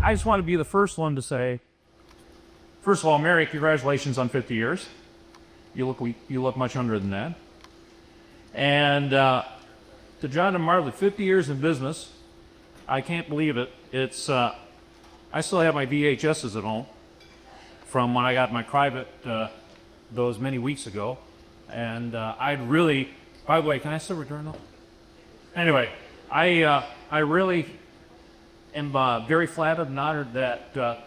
I just want to be the first one to say, first of all, Mary, congratulations on 50 years. You look much younger than that. And to John and Marley, 50 years in business, I can't believe it. It's I still have my VHSs at home from when I got my private those many weeks ago. And I'd really, by the way, can I still return those? Anyway, I really am very flattered and honored that the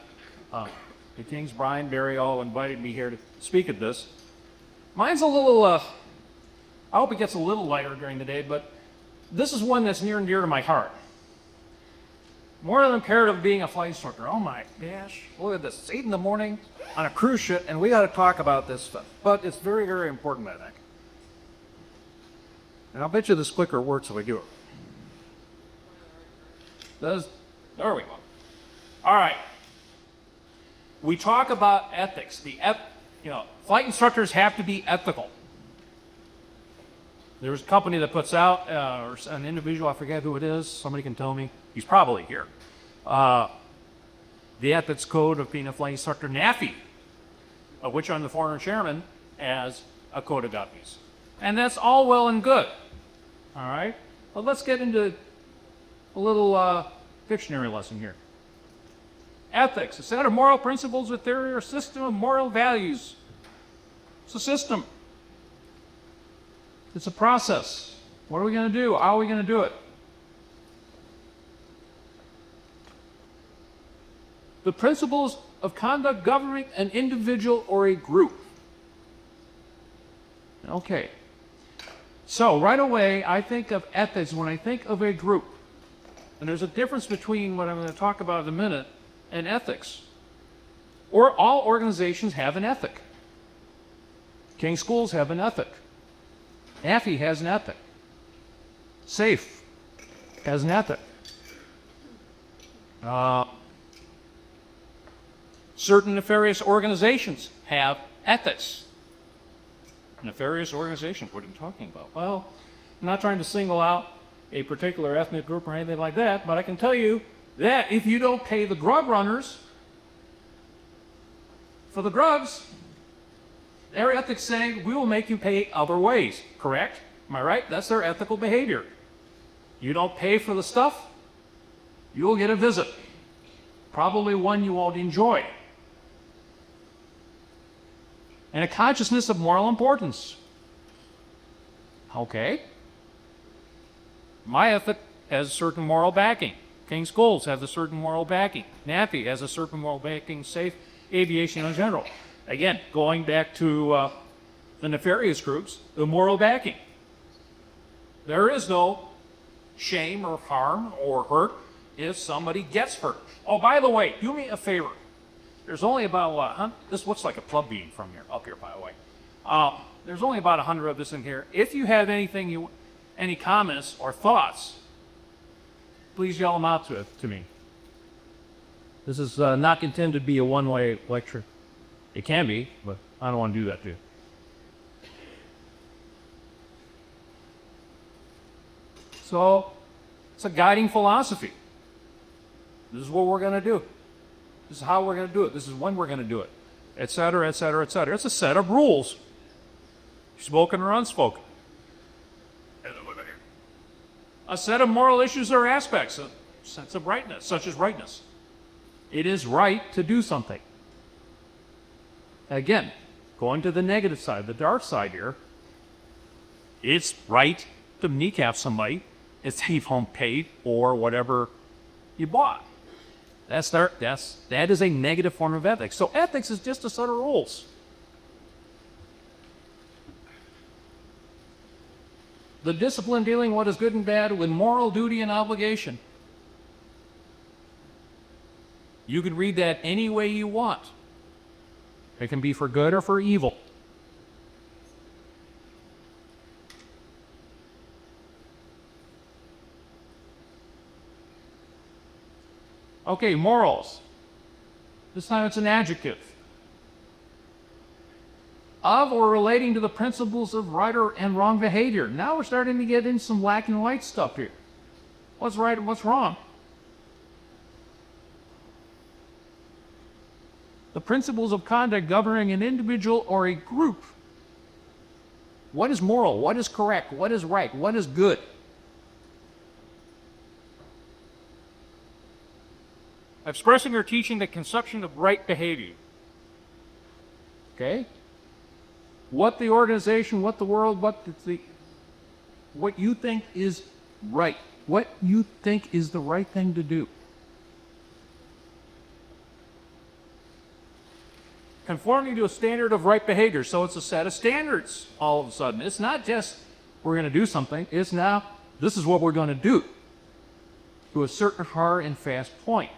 Kings, Brian, Barry, all invited me here to speak at this. Mine's a little, I hope it gets a little lighter during the day, but this is one that's near and dear to my heart. More than imperative being a flight instructor. Oh my gosh, look at this. It's 8 in the morning on a cruise ship, and we got to talk about this stuff. But it's very, very important, I think. And I'll bet you this clicker works if I do it. There we go. All right. We talk about ethics. Flight instructors have to be ethical. There's a company that puts out, or an individual, I forget who it is, somebody can tell me. He's probably here. The ethics code of being a flight instructor, NAFI, of which I'm the former chairman, as a code of ethics. And that's all well and good. All right? But let's get into a little dictionary lesson here. Ethics, a set of moral principles, a theory, or system of moral values. It's a system. It's a process. What are we going to do? How are we going to do it? The principles of conduct governing an individual or a group. Okay. So right away, I think of ethics when I think of a group. And there's a difference between what I'm going to talk about in a minute and ethics. Or all organizations have an ethic. King Schools have an ethic. AFI has an ethic. SAFE has an ethic. Certain nefarious organizations have ethics. Nefarious organizations, what are you talking about? Well, I'm not trying to single out a particular ethnic group or anything like that, but I can tell you that if you don't pay the drug runners for the drugs, their ethics saying we will make you pay other ways, correct? Am I right? That's their ethical behavior. You don't pay for the stuff, you'll get a visit. Probably one you won't enjoy. And a consciousness of moral importance. Okay. My ethic has certain moral backing. King Schools has a certain moral backing. NAFI has a certain moral backing. Safe aviation in general. Again, going back to the nefarious groups, the moral backing. There is no shame or harm or hurt if somebody gets hurt. Oh, by the way, do me a favor. There's only about, this looks like a plug beam from here, up here, by the way. There's only about 100 of this in here. If you have anything, any comments or thoughts, please yell them out to me. This is not intended to be a one-way lecture. It can be, but I don't want to do that to you. So, it's a guiding philosophy. This is what we're going to do. This is how we're going to do it. This is when we're going to do it. Et cetera, et cetera, et cetera. It's a set of rules. Spoken or unspoken. A set of moral issues or aspects, a sense of rightness, such as rightness. It is right to do something. Again, going to the negative side, the dark side here, it's right to kneecap somebody if they've home paid or whatever you bought. That is a negative form of ethics. So ethics is just a set of rules. The discipline dealing what is good and bad with moral duty and obligation. You could read that any way you want. It can be for good or for evil. Okay, morals. This time it's an adjective. Of or relating to the principles of right and wrong behavior. Now we're starting to get in some black and white stuff here. What's right and what's wrong? the principles of conduct governing an individual or a group. What is moral? What is correct? What is right? What is good? Expressing or teaching the conception of right behavior. Okay? What the organization, what the world, what you think is right. What you think is the right thing to do. Conforming to a standard of right behavior. So it's a set of standards all of a sudden. It's not just we're going to do something. It's now this is what we're going to do to a certain hard and fast point.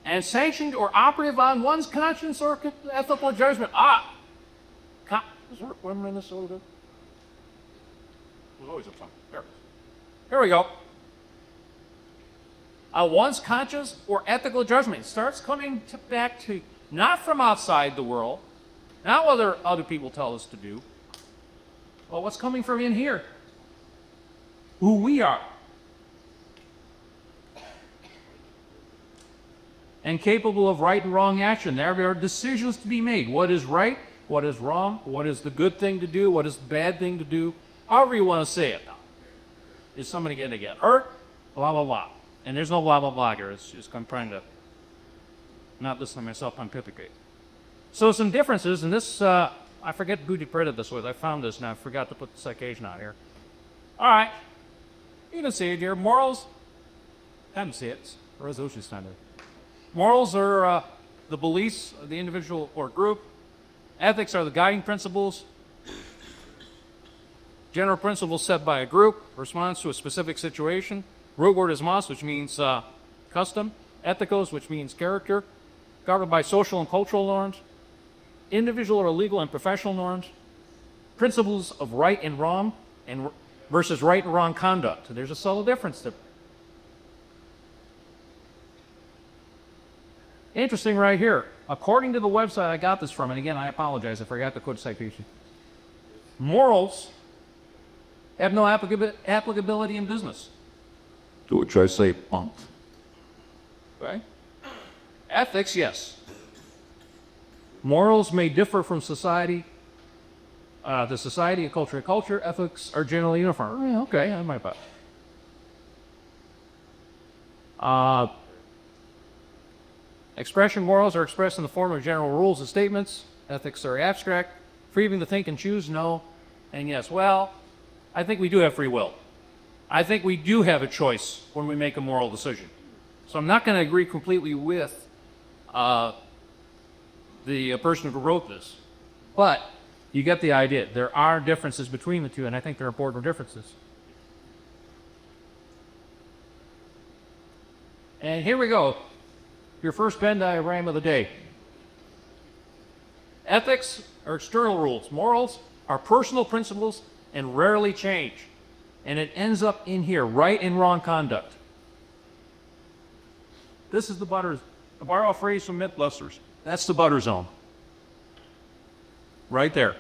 And sanctioned or operative on one's conscience or ethical judgment. Is there 1 minute over there? There's always a time. Here we go. One's conscience or ethical judgment starts coming back to not from outside the world, not what other people tell us to do, but what's coming from in here. Who we are. And capable of right and wrong action. There are decisions to be made. What is right? What is wrong? What is the good thing to do? What is the bad thing to do? However you want to say it now. Is somebody going to get hurt? Blah, blah, blah. And there's no blah, blah, blah here. It's just I'm trying to not listen to myself pontificate. So some differences, and this, I forget who credited this with. I found this, and I forgot to put the citation out here. All right. You can see it here. Morals, I didn't see it. Resolution standard. Morals are the beliefs of the individual or group. Ethics are the guiding principles. General principles set by a group, response to a specific situation. Root word is mos, which means custom. Ethicos, which means character. Governed by social and cultural norms. Individual or legal and professional norms. Principles of right and wrong versus right and wrong conduct. There's a subtle difference there. Interesting right here. According to the website I got this from, and again, I apologize, I forgot to quote citation. Morals have no applicability in business. To which I say, punt. Okay? Ethics, yes. Morals may differ from society to society and culture to culture. Ethics are generally uniform. Okay, I might buy. Expression morals are expressed in the form of general rules and statements. Ethics are abstract. Freedom to think and choose, no. And yes, well, I think we do have free will. I think we do have a choice when we make a moral decision. So I'm not going to agree completely with the person who wrote this. But you get the idea. There are differences between the two, and I think they're important differences. And here we go. Your first Venn diagram of the day. Ethics are external rules. Morals are personal principles and rarely change. And it ends up in here, right and wrong conduct. This is the butter. To borrow a phrase from Mythbusters, that's the butter zone. Right there.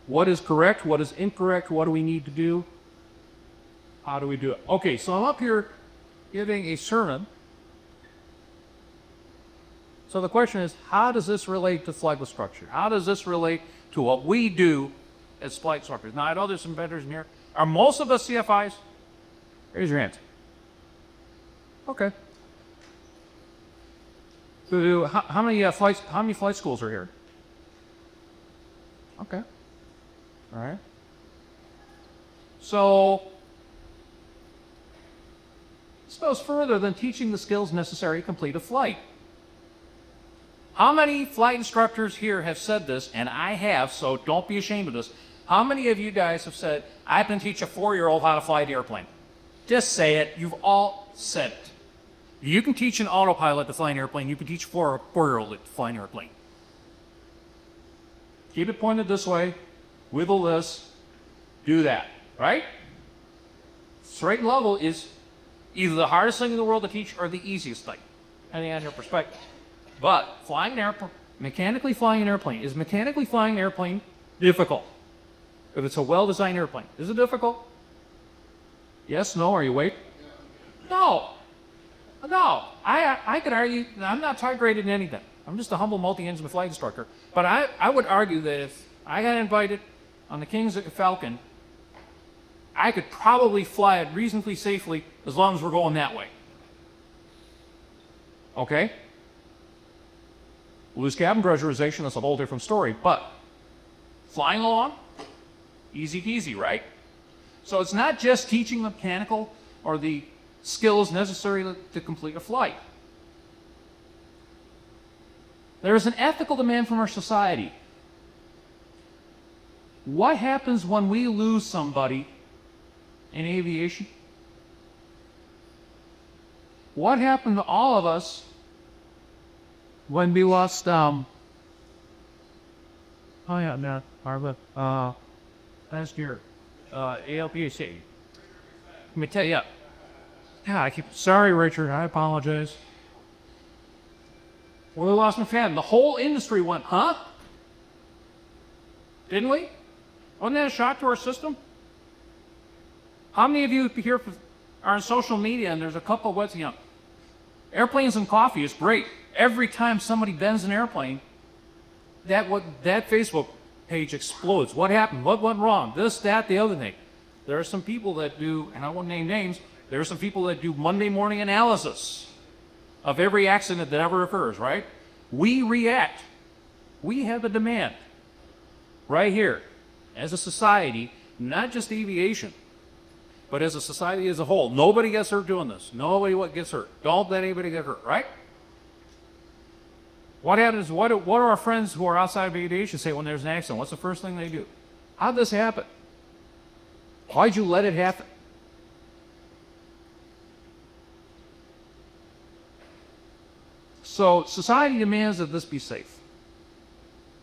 What is correct? What is incorrect? What do we need to do? How do we do it? Okay, so I'm up here giving a sermon. So the question is, how does this relate to flightless structure? How does this relate to what we do as flight instructors? Now, I know there's some vendors in here. Are most of us CFIs? Raise your hands. Okay. So how many flight schools are here? Okay. All right. So this goes further than teaching the skills necessary to complete a flight. How many flight instructors here have said this, and I have, so don't be ashamed of this. How many of you guys have said, I can teach a 4-year-old how to fly an airplane? Just say it. You've all said it. You can teach an autopilot to fly an airplane. You can teach a 4-year-old to fly an airplane. Keep it pointed this way. Wiggle this. Do that. Right? Straight level is either the hardest thing in the world to teach or the easiest thing, depending on your perspective. But flying an airplane, mechanically flying an airplane, is mechanically flying an airplane difficult? If it's a well-designed airplane, is it difficult? Yes, no, are you waiting? No. No, I could argue, I'm not type graded in anything. I'm just a humble multi-engine flight instructor. But I would argue that if I got invited on the King's Falcon, I could probably fly it reasonably safely as long as we're going that way. Okay? Loose cabin pressurization, that's a whole different story. But flying along, easy peasy, right? So it's not just teaching the mechanical or the skills necessary to complete a flight. There is an ethical demand from our society. What happens when we lose somebody in aviation? What happened to all of us when we lost, last year, ALPAC. Let me tell you, sorry, Richard, I apologize. Well, we lost my family. The whole industry went, huh? Didn't we? Wasn't that a shock to our system? How many of you here are on social media and there's a couple of what's, airplanes and coffee is great. Every time somebody bends an airplane, that Facebook page explodes. What happened? What went wrong? This, that, the other thing. There are some people that do, and I won't name names, there are some people that do Monday morning analysis of every accident that ever occurs, right? We react. We have a demand right here as a society, not just aviation, but as a society as a whole. Nobody gets hurt doing this. Nobody gets hurt. Don't let anybody get hurt, right? What happens? What do our friends who are outside of aviation say when there's an accident? What's the first thing they do? How'd this happen? Why'd you let it happen? So society demands that this be safe,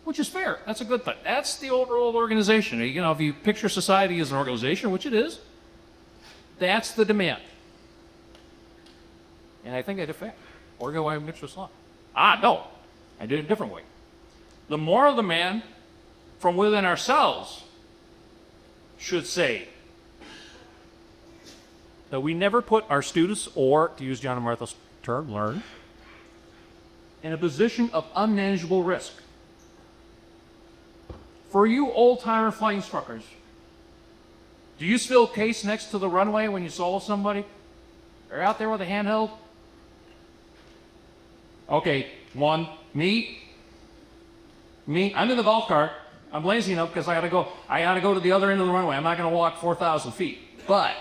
which is fair. That's a good thing. That's the overall organization. If you picture society as an organization, which it is, that's the demand. And I think I did fair. Or go away and mix this on. No. I did it a different way. The moral demand from within ourselves should say that we never put our students, or, to use John and Martha's term, learn, in a position of unmanageable risk. For you old-timer flight instructors, do you still case next to the runway when you solo somebody? They're out there with a handheld? Okay, me, I'm in the golf cart. I'm lazy enough because I gotta go to the other end of the runway. I'm not gonna walk 4,000 feet. But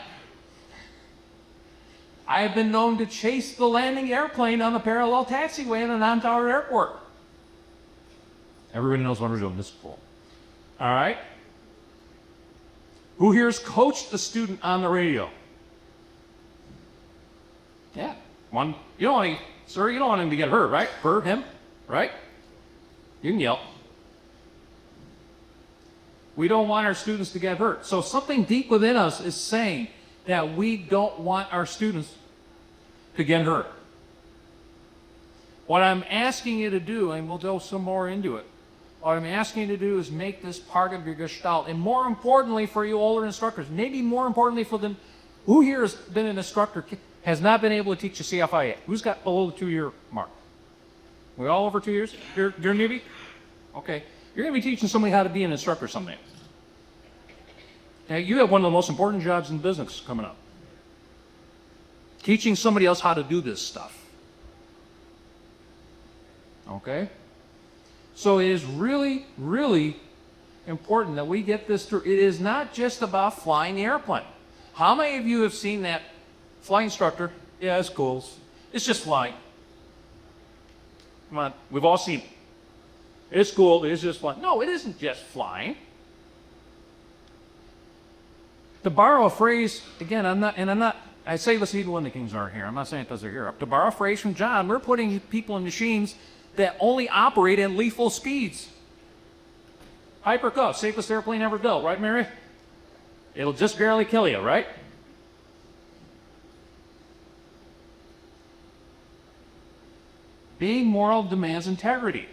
I have been known to chase the landing airplane on the parallel taxiway in a non-tower airport. Everybody knows what we're doing. This is cool. All right? Who here's coached the student on the radio? Yeah. You don't want him to get hurt, right? Him, right? You can yell. We don't want our students to get hurt. So something deep within us is saying that we don't want our students to get hurt. What I'm asking you to do, and we'll go some more into it, what I'm asking you to do is make this part of your gestalt. And more importantly for you older instructors, maybe more importantly for them, who here has been an instructor, has not been able to teach a CFI yet? Who's got below the 2-year mark? We all over 2 years? You're newbie? Okay. You're going to be teaching somebody how to be an instructor someday. Now, you have one of the most important jobs in business coming up. Teaching somebody else how to do this stuff. Okay? So it is really, really important that we get this through. It is not just about flying the airplane. How many of you have seen that flight instructor? Yeah, it's cool. It's just flying. Come on, we've all seen it. It's cool, it's just flying. No, it isn't just flying. To borrow a phrase, again, I say this even when the Kings aren't here. I'm not saying it because they're here. To borrow a phrase from John, we're putting people in machines that only operate at lethal speeds. Hypercuff, safest airplane ever built, right, Mary? It'll just barely kill you, right? Being moral demands integrity.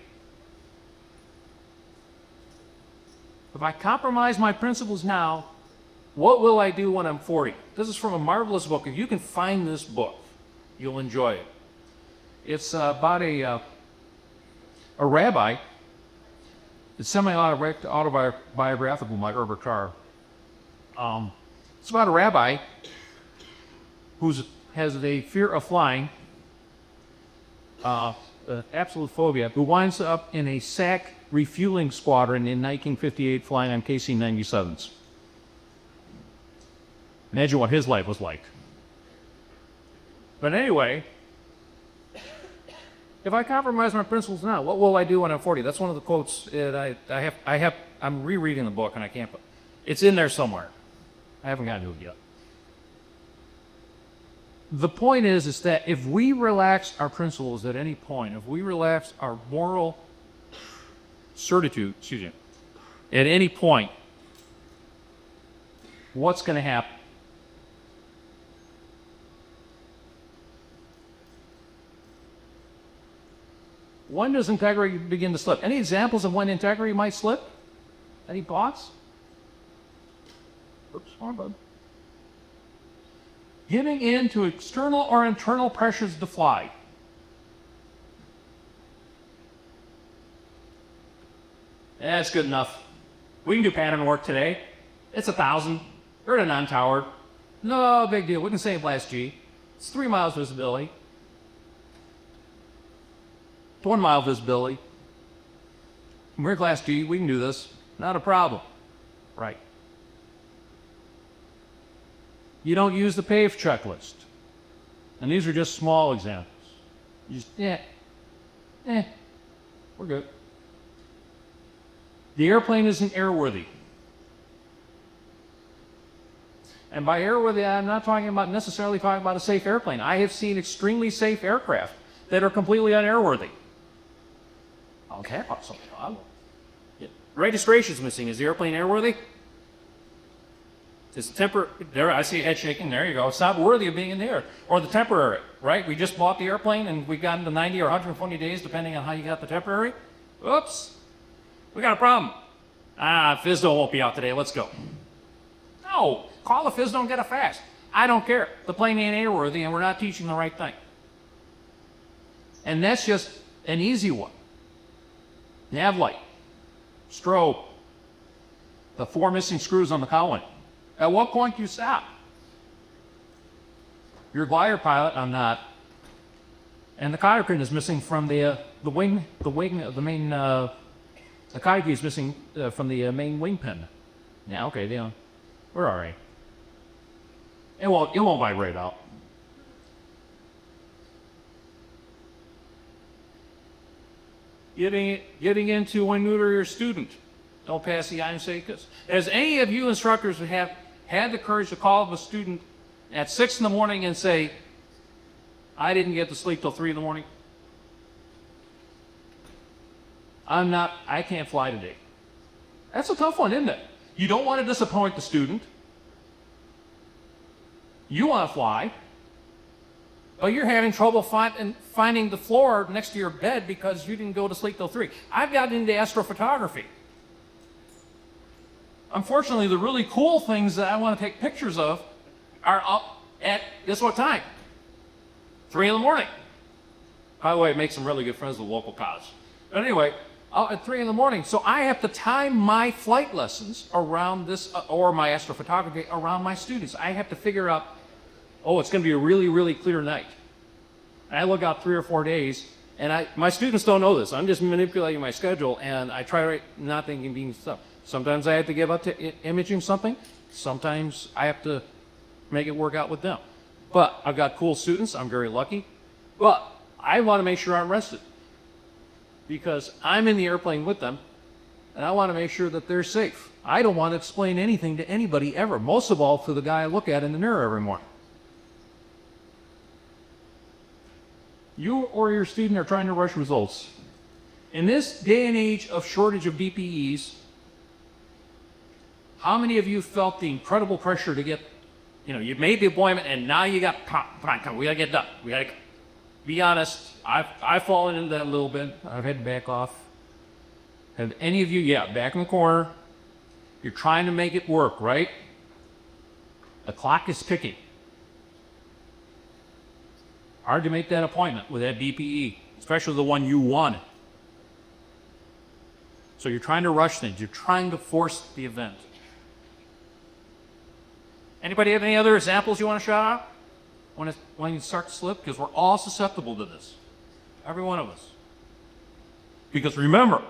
If I compromise my principles now, what will I do when I'm 40? This is from a marvelous book. If you can find this book, You'll enjoy it. It's about a rabbi. It's semi-autobiographical by Herbert Carr. It's about a rabbi who has a fear of flying, absolute phobia, who winds up in a SAC refueling squadron in 1958 flying on KC-97s. Imagine what his life was like. But anyway, if I compromise my principles now, what will I do when I'm 40? That's one of the quotes that I'm rereading the book and I can't, it's in there somewhere. I haven't gotten to it yet. The point is that if we relax our principles at any point, if we relax our moral certitude, at any point, what's going to happen? When does integrity begin to slip? Any examples of when integrity might slip? Any thoughts? Oops, sorry, bud. Giving in to external or internal pressures to fly. That's good enough. We can do pattern work today. It's 1,000. You're at a non-tower. No big deal. We can save last G. It's 3 miles visibility. 1 mile visibility. We're class G. We can do this. Not a problem. Right. You don't use the PAVE checklist. And these are just small examples. You just, we're good. The airplane isn't airworthy. And by airworthy, I'm not necessarily talking about a safe airplane. I have seen extremely safe aircraft that are completely unairworthy. Okay, registration's missing. Is the airplane airworthy? It's there, I see head shaking. There you go. It's not worthy of being in the air. Or the temporary, right? We just bought the airplane and we've gotten to 90 or 120 days, depending on how you got the temporary. Oops. We got a problem. FSDO won't be out today. Let's go. No. Call the FSDO and get it fast. I don't care. The plane ain't airworthy and we're not teaching the right thing. And that's just an easy one. Nav light. Strobe. The 4 missing screws on the cowling. At what point do you stop? You're a glider pilot, I'm not. And the cotter pin is missing from the main, the cotter key is missing from the main wing pin. Yeah, okay, we're all right. It won't vibrate out. Getting into when neuter your student. Don't pass the IMSACUS. Has any of you instructors have had the courage to call up a student at 6 in the morning and say, I didn't get to sleep till 3 in the morning? I can't fly today. That's a tough one, isn't it? You don't want to disappoint the student. You want to fly, but you're having trouble finding the floor next to your bed because you didn't go to sleep till 3. I've gotten into astrophotography. Unfortunately, the really cool things that I want to take pictures of are up at, guess what time? 3 in the morning. By the way, I make some really good friends with local college. But anyway, out at 3 in the morning. So I have to time my flight lessons around this, or my astrophotography around my students. I have to figure out, it's going to be a really, really clear night. And I look out 3 or 4 days, and my students don't know this. I'm just manipulating my schedule, and I try not thinking being stuff. Sometimes I have to give up to imaging something. Sometimes I have to make it work out with them. But I've got cool students. I'm very lucky. But I want to make sure I'm rested because I'm in the airplane with them, and I want to make sure that they're safe. I don't want to explain anything to anybody ever, most of all to the guy I look at in the mirror every morning. You or your student are trying to rush results. In this day and age of shortage of DPEs, how many of you felt the incredible pressure to get, you made the appointment and now you got, come, we gotta get done. We gotta, be honest, I've fallen into that a little bit. I've had to back off. Have any of you, back in the corner, you're trying to make it work, right? The clock is ticking. Hard to make that appointment with that DPE, especially the one you wanted. So you're trying to rush things. You're trying to force the event. Anybody have any other examples you want to shout out when you start to slip? Because we're all susceptible to this. Every one of us. Because remember,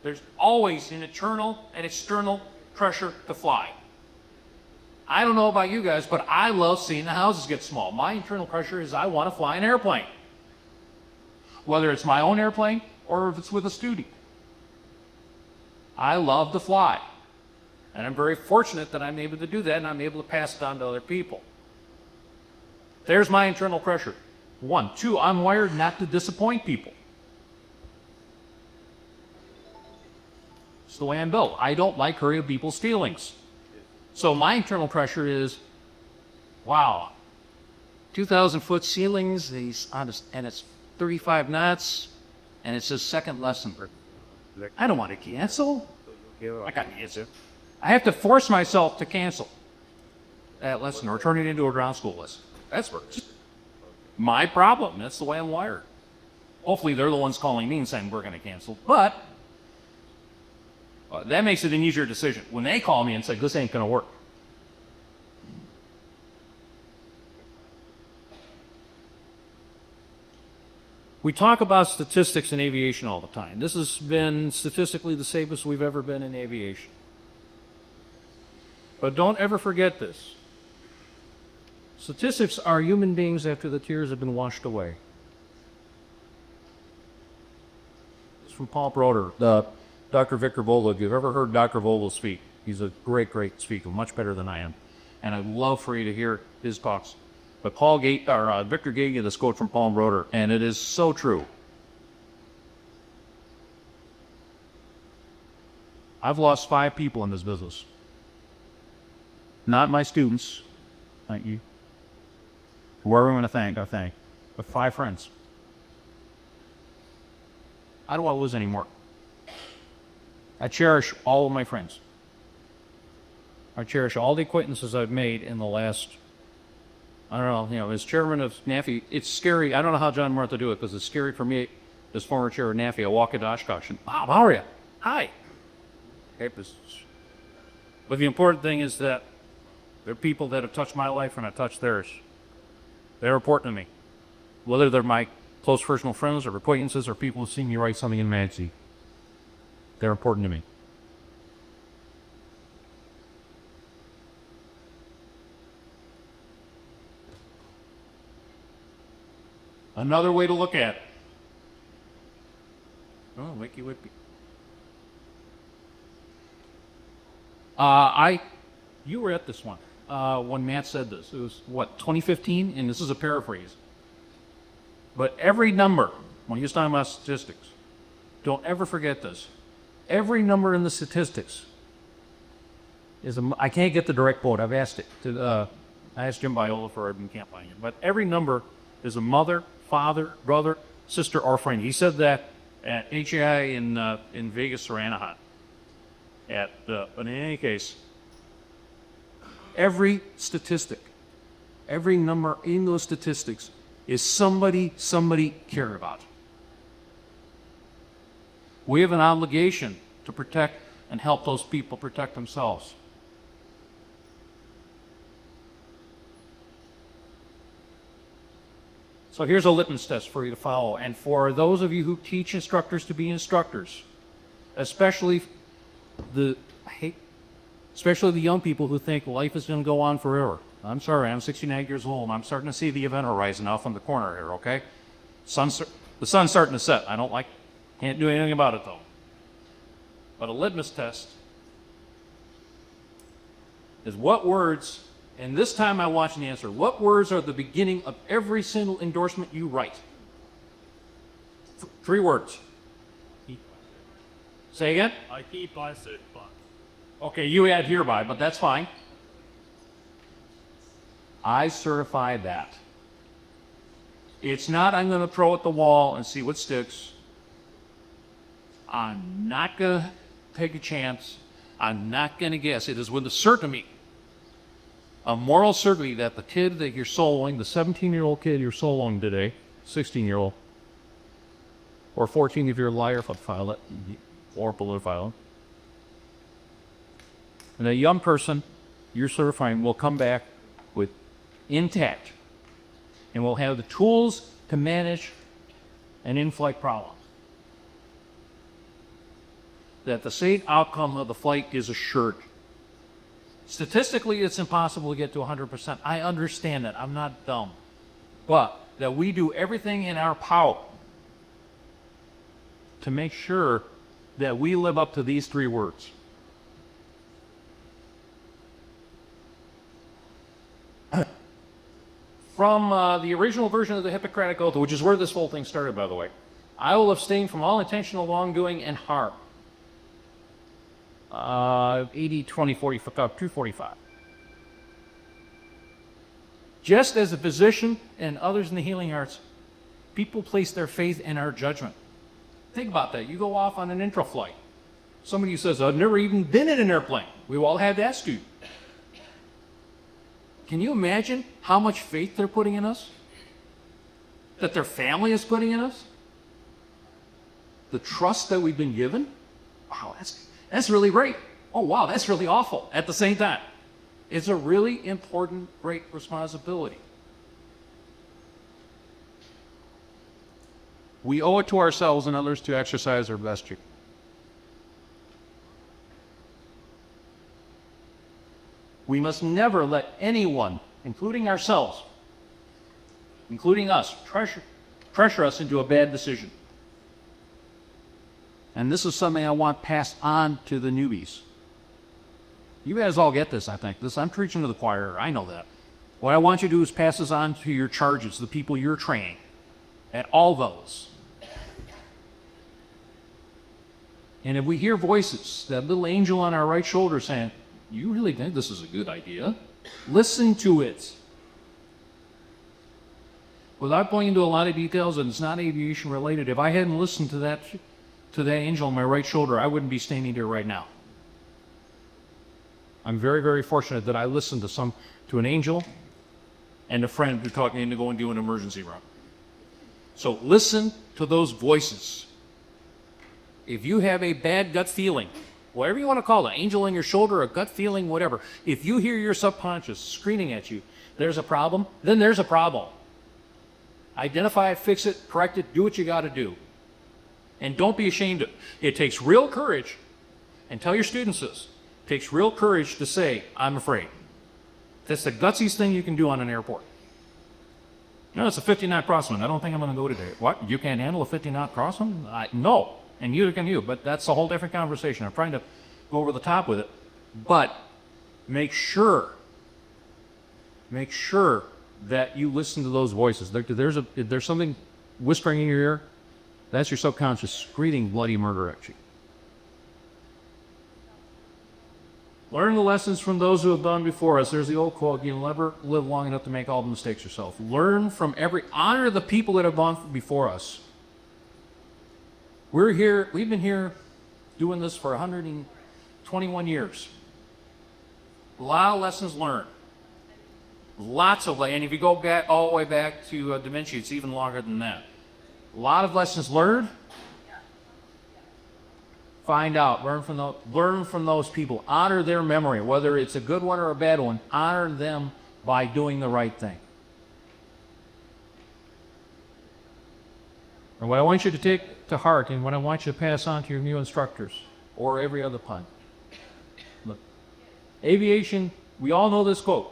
there's always an internal and external pressure to fly. I don't know about you guys, but I love seeing the houses get small. My internal pressure is I want to fly an airplane. Whether it's my own airplane or if it's with a student. I love to fly. And I'm very fortunate that I'm able to do that and I'm able to pass it on to other people. There's my internal pressure. 1. 2, I'm wired not to disappoint people. It's the way I'm built. I don't like hurting people's feelings. So my internal pressure is, wow, 2,000-foot ceilings, and it's 35 knots, and it's his second lesson. I don't want to cancel. I got to cancel. I have to force myself to cancel that lesson or turn it into a ground school lesson. That's my problem. That's the way I'm wired. Hopefully they're the ones calling me and saying we're going to cancel. But that makes it an easier decision. When they call me and say, this ain't going to work. We talk about statistics in aviation all the time. This has been statistically the safest we've ever been in aviation. But don't ever forget this. Statistics are human beings after the tears have been washed away. It's from Paul Broder, Dr. Victor Vogel. If you've ever heard Dr. Vogel speak, he's a great, great speaker, much better than I am. And I'd love for you to hear his talks. But Victor gave you this quote from Paul Broder, and it is so true. I've lost 5 people in this business. Not my students, thank you. Whoever I'm going to thank, I thank. But 5 friends. I don't want to lose any more. I cherish all of my friends. I cherish all the acquaintances I've made in the last, I don't know, as chairman of NAFI, it's scary. I don't know how John Martha do it because it's scary for me, as former chair of NAFI. I walk into Oshkosh and, Bob, how are you? Hi. Okay, but the important thing is that there are people that have touched my life and I've touched theirs. They're important to me. Whether they're my close personal friends or acquaintances or people who see me write something in a magazine. They're important to me. Another way to look at it. Oh, wakey whippy. You were at this one when Matt said this. It was, 2015? And this is a paraphrase. But every number, when he was talking about statistics, don't ever forget this. Every number in the statistics is I can't get the direct quote. I've asked it. I asked Jim Biola for it and can't find it. But every number is a mother, father, brother, sister, or friend. He said that at HAI in Vegas or Anaheim. But in any case, every statistic, every number in those statistics is somebody care about. We have an obligation to protect and help those people protect themselves. So here's a litmus test for you to follow. And for those of you who teach instructors to be instructors, especially the young people who think life is going to go on forever. I'm sorry, I'm 69 years old, and I'm starting to see the event horizon off in the corner here, okay? The sun's starting to set. Can't do anything about it, though. But a litmus test is what words, and this time I want you to answer, what words are the beginning of every single endorsement you write? 3 words. Say again? I hereby certify. Okay, you add hereby, but that's fine. I certify that. It's not I'm going to throw at the wall and see what sticks. I'm not going to take a chance. I'm not going to guess. It is with a certainty a moral certainty that the kid that you're soloing, the 17-year-old kid you're soloing today, 16-year-old, or 14 if you're a liar pilot, or balloon pilot, and a young person you're certifying will come back with intact and will have the tools to manage an in-flight problem. That the safe outcome of the flight is assured. Statistically, it's impossible to get to 100%. I understand that. I'm not dumb. But that we do everything in our power to make sure that we live up to these 3 words. From the original version of the Hippocratic Oath, which is where this whole thing started, by the way, I will abstain from all intentional wrongdoing and harm. 80, 20, 40, 245. Just as a physician and others in the healing arts, people place their faith in our judgment. Think about that. You go off on an intro flight. Somebody says, I've never even been in an airplane. We've all had that student. Can you imagine how much faith they're putting in us? That their family is putting in us? The trust that we've been given? Wow, that's really great. Oh, wow, that's really awful at the same time. It's a really important, great responsibility. We owe it to ourselves and others to exercise our best judgment. We must never let anyone, including ourselves, including us, pressure us into a bad decision. And this is something I want passed on to the newbies. You guys all get this, I think. I'm preaching to the choir. I know that. What I want you to do is pass this on to your charges, the people you're training, at all levels. And if we hear voices, that little angel on our right shoulder saying, you really think this is a good idea? Listen to it. Without going into a lot of details, and it's not aviation related, if I hadn't listened to that angel on my right shoulder, I wouldn't be standing here right now. I'm very, very fortunate that I listened to an angel and a friend who taught me to go and do an emergency room. So listen to those voices. If you have a bad gut feeling, whatever you want to call it, angel on your shoulder, a gut feeling, whatever, if you hear your subconscious screaming at you, there's a problem, then there's a problem. Identify it, fix it, correct it, do what you got to do. And don't be ashamed of it. It takes real courage, and tell your students this, it takes real courage to say, I'm afraid. That's the gutsiest thing you can do on an airport. No, it's a 50-knot crosswind. I don't think I'm going to go today. What? You can't handle a 50-knot crosswind? No. And neither can you. But that's a whole different conversation. I'm trying to go over the top with it. But make sure that you listen to those voices. If there's something whispering in your ear, that's your subconscious screaming bloody murder at you. Learn the lessons from those who have gone before us. There's the old quote, you'll never live long enough to make all the mistakes yourself. Learn from honor the people that have gone before us. We've been here doing this for 121 years. A lot of lessons learned. Lots of, and if you go back all the way back to dementia, it's even longer than that. A lot of lessons learned. Find out, learn from those people. Honor their memory, whether it's a good one or a bad one. Honor them by doing the right thing. And what I want you to take to heart, and what I want you to pass on to your new instructors, or every other pun. Look, aviation, we all know this quote.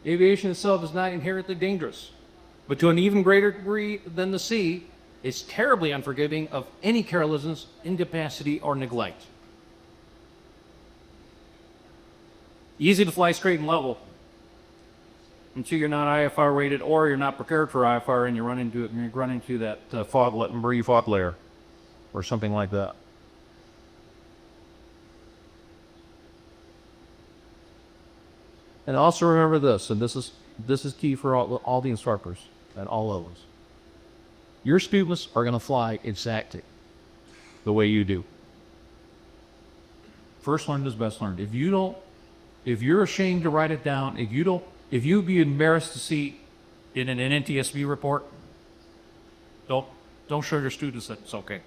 Aviation itself is not inherently dangerous, but to an even greater degree than the sea, it's terribly unforgiving of any carelessness, incapacity, or neglect. Easy to fly straight and level until you're not IFR rated or you're not prepared for IFR and you run into that marine fog layer or something like that. And also remember this, and this is key for all the instructors at all levels. Your students are going to fly exactly the way you do. First learned is best learned. If you're ashamed to write it down, if you don't if you'd be embarrassed to see it in an NTSB report, don't show your students that it's okay.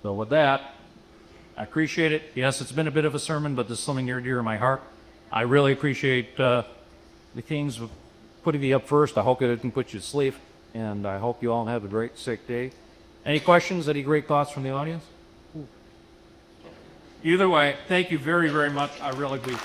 So with that, I appreciate it. Yes, it's been a bit of a sermon, but this is something near and dear to my heart. I really appreciate the Kings putting me up first. I hope it didn't put you to sleep, and I hope you all have a great sick day. Any questions? Any great thoughts from the audience? Either way, thank you very, very much. I really do.